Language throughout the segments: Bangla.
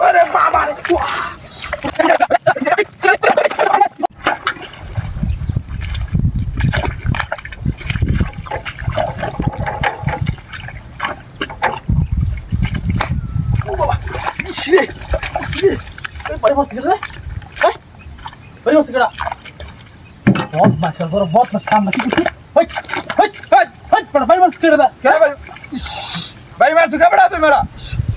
ওরে বাবা রে বাড়ি বসে গেলে হ্যাঁ বাড়ি বসে গেলা বহুত মাসের বড় বহুত মাস কাম নাকি কিছু হই হই হই হই বাড়ি বসে গেলে দা কেন বাড়ি মারছো কে বড়া তুই মেরা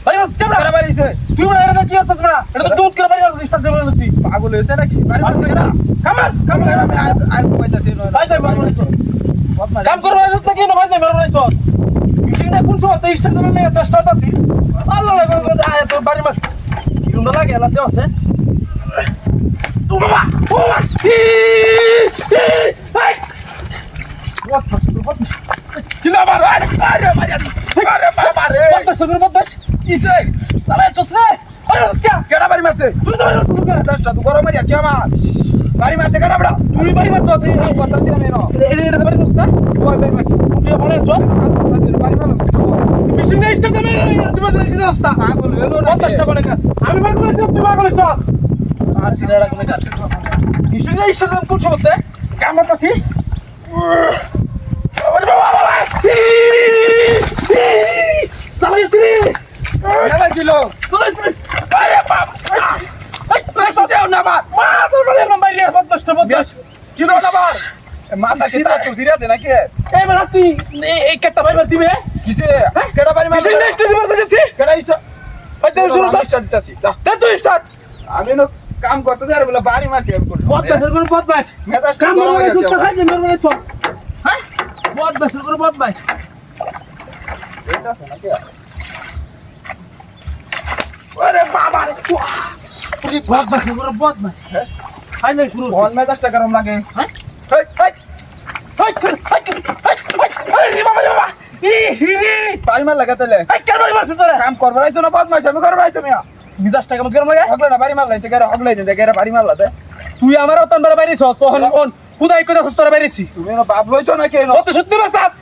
বাড়ি বসে গেলা কেন বাড়িছে তুই বড় এটা কি হচ্ছে বড়া এটা তো দুধ করে বাড়ি বসে স্টার্ট দেব না তুই পাগল হইছে নাকি বাড়ি মারছো কেন কামার কামার আমি আর কইতাছি না ভাই ভাই বাড়ি বসে কাম করবা যাস না কেন ভাই ভাই বাড়ি বসে মিশিংটা কোন সময় স্টার্ট দেব না চেষ্টা করতেছি আল্লাহ লাগে আয় তো বাড়ি মাস কিরুমটা লাগে এলাতে আছে ও বাবা ও ভাই what কিলো মার আরে বাবা রে বদমাশ কিসে সালা চসরে আরে क्या কেডা বাড়ি মারছে তুই তো বাড়ি মারছিস কেন দশটা তুই গরম মারিয়া আমার বাড়ি মারছে কেডা বড়া তুই বাড়ি মারছিস এই কথাছি আমি না এটা বাড়ি মারছিস না ওই বাড়ি মারছে তুই বলে চল বাড়ি মারলো মিশিং না স্টার্ট দেবে তুমি দিকে রাস্তা পাগল হলো না 50 টাকা করে আমি বাড়ি করেছি তুই বাড়ি করেছিস আর সিনারা কোনে কাজ মিশিং না স্টার্ট দেব কোন সময় কাম করতেছি ওরে বাবা সালা ইতি কেডা কিলো সালা ইতি আরে বাবা এই তো যাও না বাবা মা তোর বাড়ি বাইরে বদমাশ কিলো না বার মাথা কিটা তুই জিরা দে নাকি এই বেলা তুই এই কাটটা ভাই দিবে কিসে কেডা বাড়ি মারছে মিশিং নেক্সট দিবস আছে কেডা ইচ্ছা ওই তো শুরু স্টার্ট দিতাছি দে তুই স্টার্ট আমি না কাম করতে যাই বলে বাড়ি মারতে আমি করতে বদমাশ মেজাজ কাম গরম করে হয়ে সুস্থ যাচ্ছে খাই দে মেরে চল হ্যাঁ বদমাশ এটা নাকি আরে বাবা রে বদমাশ খাই দে শুরু কোন মেজাজটা গরম লাগে হ্যাঁ হেই হেই আরে বাবা ই হিরি বাড়ি মার লাগাতেলে এই কেন বাড়ি মারছিস তোরা কাম করবার আইছো না বদমাইশ আমি করবার আইছো মিয়া মিজাজ টাকা মত গরম লাগে হগলে না বাড়ি মার লাইতে গেরা হগলে দিন গেরা বাড়ি মার লাতে তুই আমার অতন বড় বাইরে ছস ওহন কোন কুদাই কইতা ছস তোরা বাইরেছি তুমি না বাপ লইছো না কেন কত সত্যি মারছাস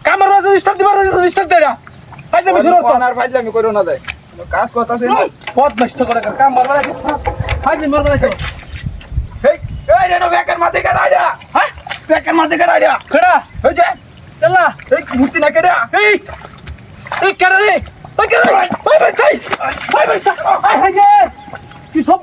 কামার রাজ স্টার্ট দিবার স্টার্ট দেরা হাই দে শুরু কর আর ফাইজলামি করো না দেয় কাজ করতেছে বদমাশ তো করে কাম মারবা লাগে হাই দে মারবা লাগে হেই এই রে বেকার মাথে কাটা আইডা হ্যাঁ বেকার মাথে কাটা আইডা কেডা হই যায় চলা এই মূর্তি না কেডা এই কেডা রে ওই কেডা ভাই ভাই তাই ভাই ভাই হাই হাই কি সব